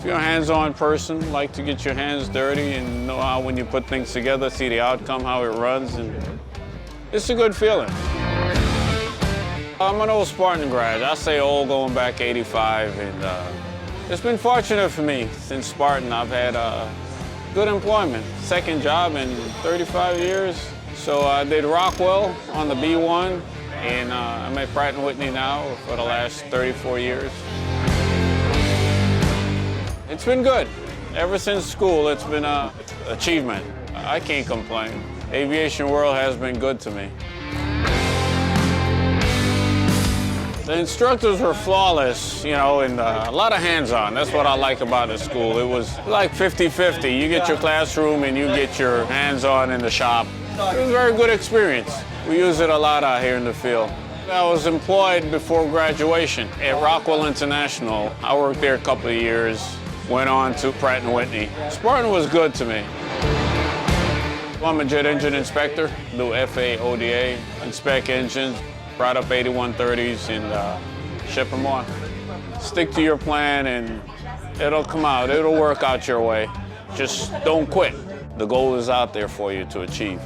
you're a hands-on person, like to get your hands dirty and know how when you put things together, see the outcome, how it runs, and it's a good feeling. I'm an old Spartan grad. I say old going back 85, and it's been fortunate for me since Spartan. I've had good employment, second job in 35 years. So I did Rockwell on the B-1, and I'm at Pratt & Whitney now for the last 34 years. It's been good. Ever since school, it's been an achievement. I can't complain. Aviation world has been good to me. The instructors were flawless, you know, and a lot of hands-on. That's what I like about the school. It was like 50-50. You get your classroom and you get your hands-on in the shop. It was a very good experience. We use it a lot out here in the field. I was employed before graduation at Rockwell International. I worked there a couple of years, went on to Pratt & Whitney. Spartan was good to me. I'm a jet engine inspector, do FA, ODA, inspect engines, brought up 8130s and ship them on. Stick to your plan and it'll come out, it'll work out your way. Just don't quit. The goal is out there for you to achieve.